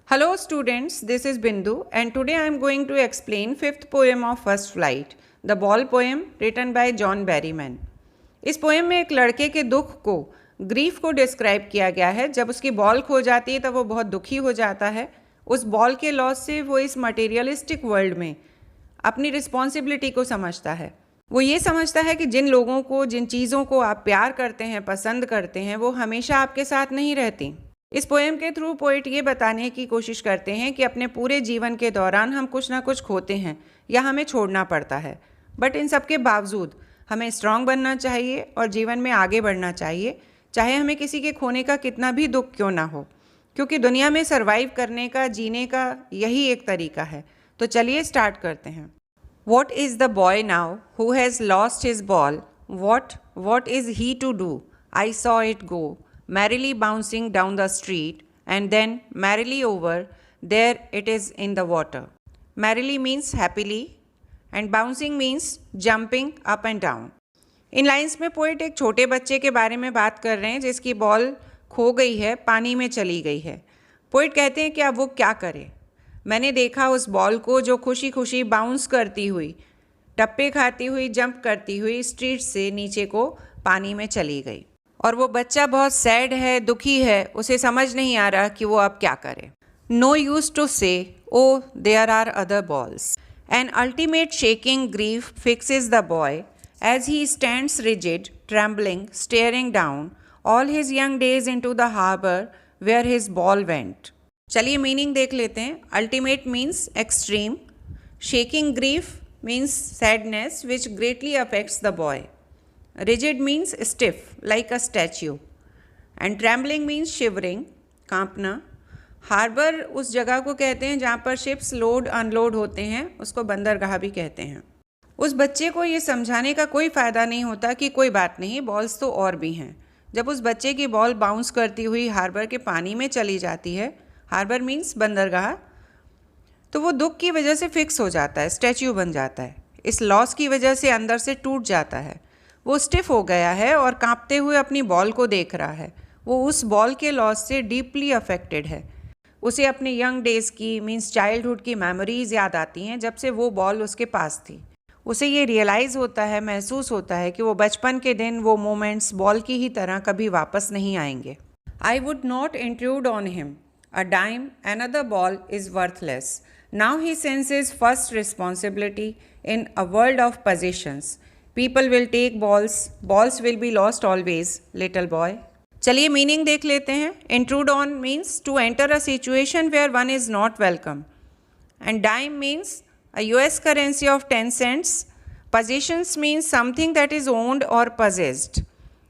Hello students, this is Bindu and today I am going to explain fifth poem of First Flight, the Ball poem written by John Berryman. इस poem में एक लड़के के दुख को, grief को describe किया गया है। जब उसकी बॉल खो जाती है तब वो बहुत दुखी हो जाता है। उस बॉल के लॉस से वो इस मटेरियलिस्टिक वर्ल्ड में अपनी रिस्पॉन्सिबिलिटी को समझता है। वो ये समझता है कि जिन लोगों को, जिन चीज़ों को आप प्यार करते हैं, पसंद करते हैं, वो हमेशा आपके साथ नहीं रहती। इस पोएम के थ्रू पोइट ये बताने की कोशिश करते हैं कि अपने पूरे जीवन के दौरान हम कुछ ना कुछ खोते हैं या हमें छोड़ना पड़ता है, बट इन सब के बावजूद हमें स्ट्रांग बनना चाहिए और जीवन में आगे बढ़ना चाहिए, चाहे हमें किसी के खोने का कितना भी दुख क्यों ना हो, क्योंकि दुनिया में सर्वाइव करने का, जीने का यही एक तरीका है। तो चलिए स्टार्ट करते हैं। What is the boy now who has lost his ball? What is he to do? I saw it go merrily bouncing down the street and then merrily over, there it is in the water. Merrily means happily and bouncing means jumping up and down. In lines में poet एक छोटे बच्चे के बारे में बात कर रहे हैं जिसकी बॉल खो गई है, पानी में चली गई है। पोइट कहते हैं कि अब वो क्या करे। मैंने देखा उस बॉल को जो खुशी खुशी बाउंस करती हुई, टप्पे खाती हुई, जंप करती हुई स्ट्रीट से नीचे को पानी में चली गई। और वो बच्चा बहुत सैड है, दुखी है, उसे समझ नहीं आ रहा कि वो अब क्या करे। No use to say O there are other balls. An ultimate shaking grief fixes the boy as he stands rigid, trembling, staring down all his young days into the harbour where his ball went. चलिए meaning देख लेते हैं। Ultimate means extreme, shaking grief means sadness which greatly affects the boy, rigid means stiff like a statue and trembling means shivering, कांपना। Harbour उस जगह को कहते हैं जहाँ पर शिप्स लोड अनलोड होते हैं, उसको बंदरगाह भी कहते हैं। उस बच्चे को ये समझाने का कोई फ़ायदा नहीं होता कि कोई बात नहीं, बॉल्स तो और भी हैं। जब उस बच्चे की बॉल बाउंस करती हुई हार्बर के पानी में चली जाती है, हार्बर मीन्स बंदरगाह, तो वो दुख की वजह से फिक्स हो जाता है, स्टैच्यू बन जाता है। इस लॉस की वजह से अंदर से टूट जाता है, वो स्टिफ हो गया है और कांपते हुए अपनी बॉल को देख रहा है। वो उस बॉल के लॉस से डीपली अफेक्टेड है। उसे अपने यंग डेज़ की, मीन्स चाइल्डहुड की मेमोरीज़ याद आती हैं जब से वो बॉल उसके पास थी। उसे ये रियलाइज़ होता है, महसूस होता है कि वो बचपन के दिन, वो मोमेंट्स बॉल की ही तरह कभी वापस नहीं आएंगे। I would not intrude on him, a dime, another ball is worthless. Now he senses first responsibility in a world of possessions. People will take balls, balls will be lost always, little boy. चलिए meaning देख लेते हैं। Intrude on means to enter a situation where one is not welcome. And dime means a US currency of 10 cents. Possessions means something that is owned or possessed.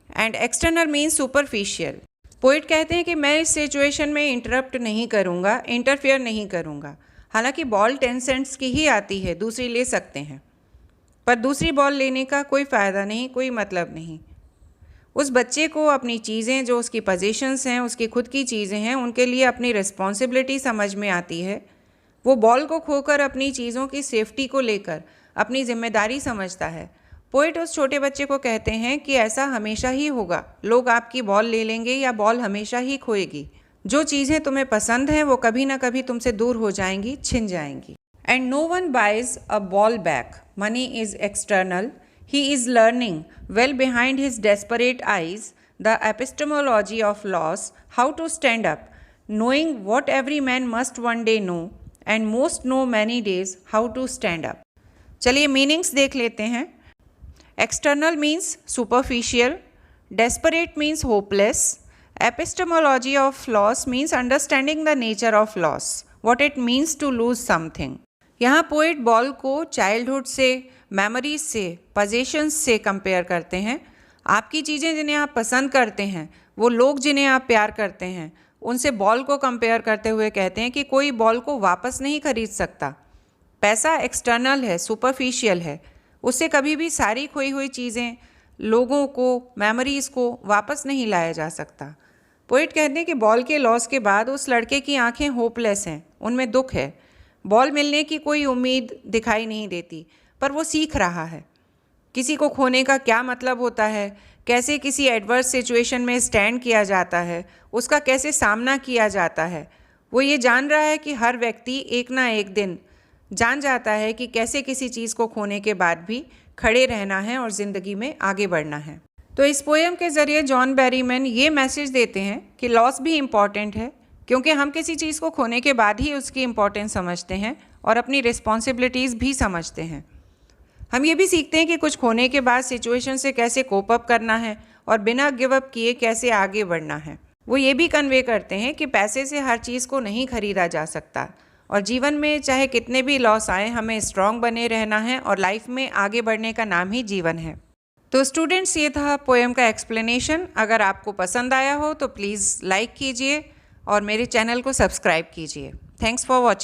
And external means superficial. Poet कहते हैं कि मैं इस situation में interrupt नहीं करूँगा, interfere नहीं करूँगा। हालांकि बॉल 10 सेंट्स की ही आती है, दूसरी ले सकते हैं, पर दूसरी बॉल लेने का कोई फ़ायदा नहीं, कोई मतलब नहीं। उस बच्चे को अपनी चीज़ें, जो उसकी पोजीशंस हैं, उसकी खुद की चीज़ें हैं, उनके लिए अपनी रिस्पॉन्सिबिलिटी समझ में आती है। वो बॉल को खोकर अपनी चीज़ों की सेफ्टी को लेकर अपनी जिम्मेदारी समझता है। पोइट उस छोटे बच्चे को कहते हैं कि ऐसा हमेशा ही होगा, लोग आपकी बॉल ले लेंगे या बॉल हमेशा ही खोएगी। जो चीज़ें तुम्हें पसंद हैं वो कभी ना कभी तुमसे दूर हो जाएंगी, छिन जाएंगी। And no one buys a ball back. Money is external. He is learning, well behind his desperate eyes, the epistemology of loss, how to stand up, knowing what every man must one day know, and most know many days how to stand up. चलिए meanings देख लेते हैं। External means superficial. Desperate means hopeless. Epistemology of loss means understanding the nature of loss, what it means to lose something. यहाँ poet ball को childhood से, memories से, possessions से compare करते हैं। आपकी चीज़ें जिन्हें आप पसंद करते हैं, वो लोग जिन्हें आप प्यार करते हैं, उनसे बॉल को कंपेयर करते हुए कहते हैं कि कोई बॉल को वापस नहीं खरीद सकता। पैसा एक्सटर्नल है, सुपरफिशियल है, उससे कभी भी सारी खोई हुई चीज़ें, लोगों को, मेमोरीज़ को वापस नहीं लाया जा सकता। पोइट कहते हैं कि बॉल के लॉस के बाद उस लड़के की आंखें होपलेस हैं, उनमें दुख है। बॉल मिलने की कोई उम्मीद दिखाई नहीं देती, पर वो सीख रहा है किसी को खोने का क्या मतलब होता है, कैसे किसी एडवर्स सिचुएशन में स्टैंड किया जाता है, उसका कैसे सामना किया जाता है। वो ये जान रहा है कि हर व्यक्ति एक ना एक दिन जान जाता है कि कैसे किसी चीज़ को खोने के बाद भी खड़े रहना है और ज़िंदगी में आगे बढ़ना है। तो इस पोएम के ज़रिए जॉन बैरीमैन ये मैसेज देते हैं कि लॉस भी इम्पॉर्टेंट है, क्योंकि हम किसी चीज़ को खोने के बाद ही उसकी इम्पोर्टेंस समझते हैं और अपनी रिस्पॉन्सिबिलिटीज़ भी समझते हैं। हम ये भी सीखते हैं कि कुछ खोने के बाद सिचुएशन से कैसे कोप अप करना है और बिना गिव अप किए कैसे आगे बढ़ना है। वो ये भी कन्वे करते हैं कि पैसे से हर चीज़ को नहीं खरीदा जा सकता और जीवन में चाहे कितने भी लॉस आए, हमें स्ट्रांग बने रहना है और लाइफ में आगे बढ़ने का नाम ही जीवन है। तो स्टूडेंट्स, ये था पोएम का एक्सप्लेनेशन। अगर आपको पसंद आया हो तो प्लीज़ लाइक कीजिए और मेरे चैनल को सब्सक्राइब कीजिए। Thanks for watching.